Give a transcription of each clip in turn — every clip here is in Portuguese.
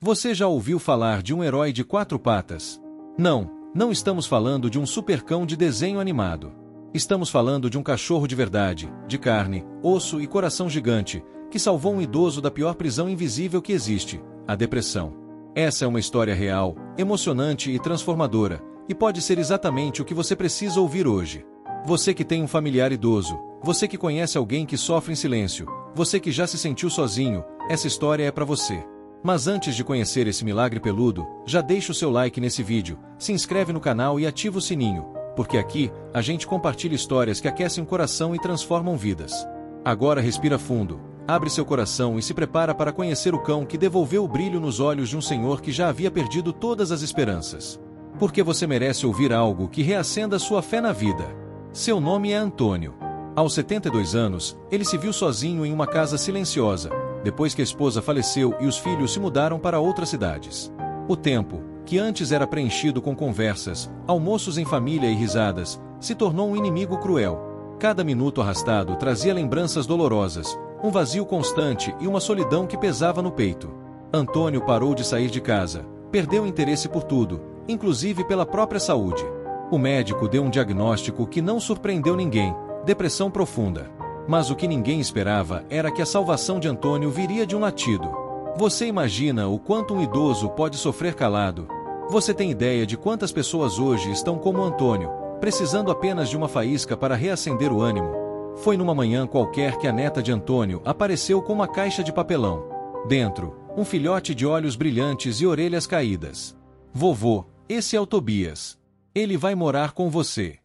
Você já ouviu falar de um herói de 4 patas? Não, não estamos falando de um supercão de desenho animado. Estamos falando de um cachorro de verdade, de carne, osso e coração gigante, que salvou um idoso da pior prisão invisível que existe, a depressão. Essa é uma história real, emocionante e transformadora, e pode ser exatamente o que você precisa ouvir hoje. Você que tem um familiar idoso, você que conhece alguém que sofre em silêncio, você que já se sentiu sozinho, essa história é para você. Mas antes de conhecer esse milagre peludo, já deixa o seu like nesse vídeo, se inscreve no canal e ativa o sininho, porque aqui, a gente compartilha histórias que aquecem o coração e transformam vidas. Agora respira fundo, abre seu coração e se prepara para conhecer o cão que devolveu o brilho nos olhos de um senhor que já havia perdido todas as esperanças. Porque você merece ouvir algo que reacenda sua fé na vida. Seu nome é Antônio. Aos 72 anos, ele se viu sozinho em uma casa silenciosa, depois que a esposa faleceu e os filhos se mudaram para outras cidades. O tempo, que antes era preenchido com conversas, almoços em família e risadas, se tornou um inimigo cruel. Cada minuto arrastado trazia lembranças dolorosas, um vazio constante e uma solidão que pesava no peito. Antônio parou de sair de casa, perdeu interesse por tudo, inclusive pela própria saúde. O médico deu um diagnóstico que não surpreendeu ninguém: depressão profunda. Mas o que ninguém esperava era que a salvação de Antônio viria de um latido. Você imagina o quanto um idoso pode sofrer calado? Você tem ideia de quantas pessoas hoje estão como Antônio, precisando apenas de uma faísca para reacender o ânimo? Foi numa manhã qualquer que a neta de Antônio apareceu com uma caixa de papelão. Dentro, um filhote de olhos brilhantes e orelhas caídas. Vovô, esse é o Tobias. Ele vai morar com você.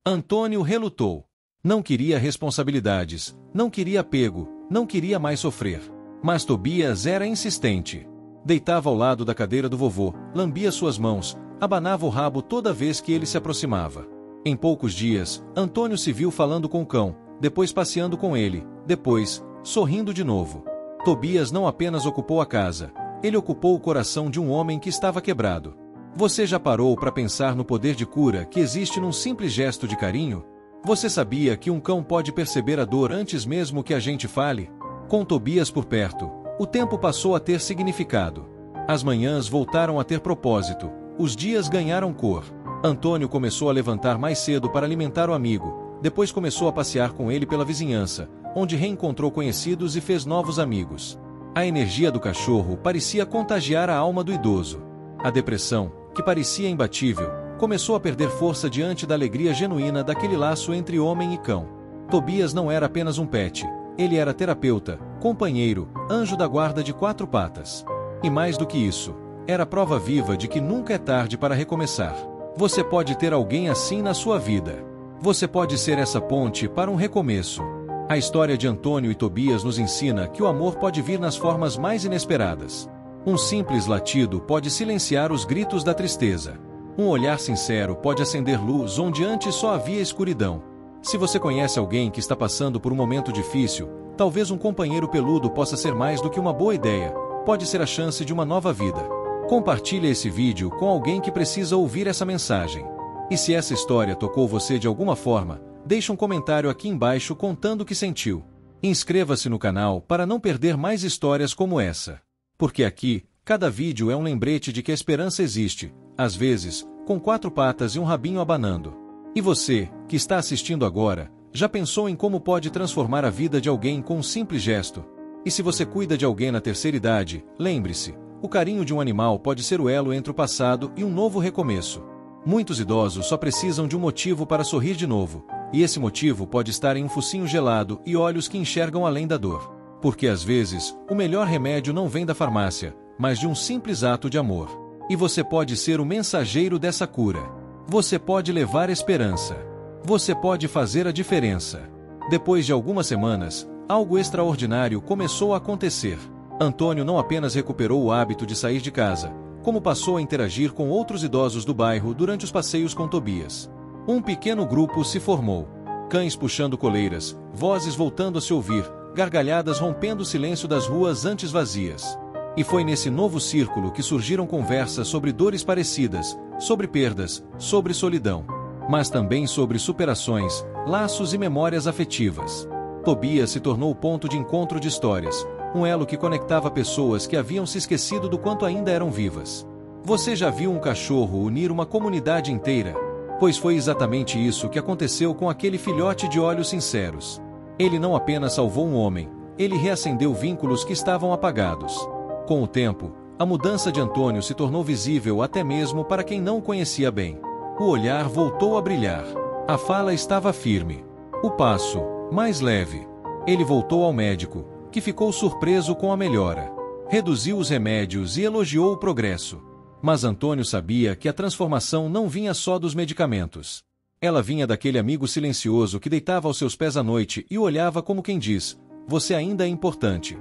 Antônio relutou. Não queria responsabilidades, não queria apego, não queria mais sofrer. Mas Tobias era insistente. Deitava ao lado da cadeira do vovô, lambia suas mãos, abanava o rabo toda vez que ele se aproximava. Em poucos dias, Antônio se viu falando com o cão, depois passeando com ele, depois, sorrindo de novo. Tobias não apenas ocupou a casa, ele ocupou o coração de um homem que estava quebrado. Você já parou para pensar no poder de cura que existe num simples gesto de carinho? Você sabia que um cão pode perceber a dor antes mesmo que a gente fale? Com Tobias por perto, o tempo passou a ter significado. As manhãs voltaram a ter propósito, os dias ganharam cor. Antônio começou a levantar mais cedo para alimentar o amigo, depois começou a passear com ele pela vizinhança, onde reencontrou conhecidos e fez novos amigos. A energia do cachorro parecia contagiar a alma do idoso. A depressão, que parecia imbatível, começou a perder força diante da alegria genuína daquele laço entre homem e cão. Tobias não era apenas um pet, ele era terapeuta, companheiro, anjo da guarda de 4 patas. E mais do que isso, era prova viva de que nunca é tarde para recomeçar. Você pode ter alguém assim na sua vida. Você pode ser essa ponte para um recomeço. A história de Antônio e Tobias nos ensina que o amor pode vir nas formas mais inesperadas. Um simples latido pode silenciar os gritos da tristeza. Um olhar sincero pode acender luz onde antes só havia escuridão. Se você conhece alguém que está passando por um momento difícil, talvez um companheiro peludo possa ser mais do que uma boa ideia, pode ser a chance de uma nova vida. Compartilhe esse vídeo com alguém que precisa ouvir essa mensagem. E se essa história tocou você de alguma forma, deixe um comentário aqui embaixo contando o que sentiu. Inscreva-se no canal para não perder mais histórias como essa. Porque aqui, cada vídeo é um lembrete de que a esperança existe, às vezes, com 4 patas e um rabinho abanando. E você, que está assistindo agora, já pensou em como pode transformar a vida de alguém com um simples gesto? E se você cuida de alguém na terceira idade, lembre-se, o carinho de um animal pode ser o elo entre o passado e um novo recomeço. Muitos idosos só precisam de um motivo para sorrir de novo, e esse motivo pode estar em um focinho gelado e olhos que enxergam além da dor. Porque às vezes, o melhor remédio não vem da farmácia, mas de um simples ato de amor. E você pode ser o mensageiro dessa cura. Você pode levar esperança. Você pode fazer a diferença. Depois de algumas semanas, algo extraordinário começou a acontecer. Antônio não apenas recuperou o hábito de sair de casa, como passou a interagir com outros idosos do bairro durante os passeios com Tobias. Um pequeno grupo se formou. Cães puxando coleiras, vozes voltando a se ouvir, gargalhadas rompendo o silêncio das ruas antes vazias. E foi nesse novo círculo que surgiram conversas sobre dores parecidas, sobre perdas, sobre solidão. Mas também sobre superações, laços e memórias afetivas. Tobias se tornou o ponto de encontro de histórias, Um elo que conectava pessoas que haviam se esquecido do quanto ainda eram vivas. Você já viu um cachorro unir uma comunidade inteira? Pois foi exatamente isso que aconteceu com aquele filhote de olhos sinceros. Ele não apenas salvou um homem, ele reacendeu vínculos que estavam apagados. Com o tempo, a mudança de Antônio se tornou visível até mesmo para quem não o conhecia bem. O olhar voltou a brilhar. A fala estava firme. O passo, mais leve. Ele voltou ao médico, que ficou surpreso com a melhora. Reduziu os remédios e elogiou o progresso. Mas Antônio sabia que a transformação não vinha só dos medicamentos. Ela vinha daquele amigo silencioso que deitava aos seus pés à noite e o olhava como quem diz: "Você ainda é importante."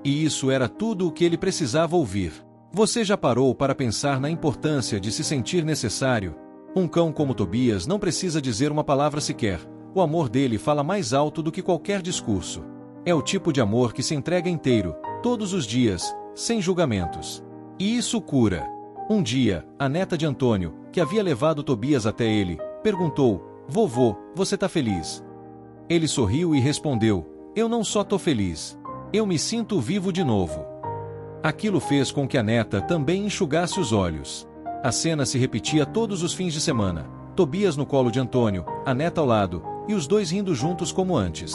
E isso era tudo o que ele precisava ouvir. Você já parou para pensar na importância de se sentir necessário? Um cão como Tobias não precisa dizer uma palavra sequer. O amor dele fala mais alto do que qualquer discurso. É o tipo de amor que se entrega inteiro, todos os dias, sem julgamentos. E isso cura. Um dia, a neta de Antônio, que havia levado Tobias até ele, perguntou: "Vovô, você tá feliz?" Ele sorriu e respondeu: "Eu não só tô feliz. Eu me sinto vivo de novo." Aquilo fez com que a neta também enxugasse os olhos. A cena se repetia todos os fins de semana. Tobias no colo de Antônio, a neta ao lado, e os dois rindo juntos como antes.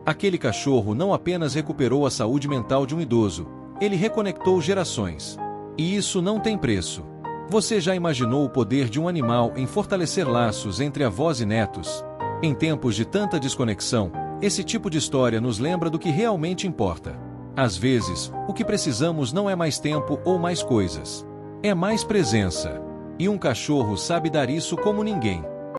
Aquele cachorro não apenas recuperou a saúde mental de um idoso, ele reconectou gerações. E isso não tem preço. Você já imaginou o poder de um animal em fortalecer laços entre avós e netos? Em tempos de tanta desconexão, esse tipo de história nos lembra do que realmente importa. Às vezes, o que precisamos não é mais tempo ou mais coisas. É mais presença. E um cachorro sabe dar isso como ninguém.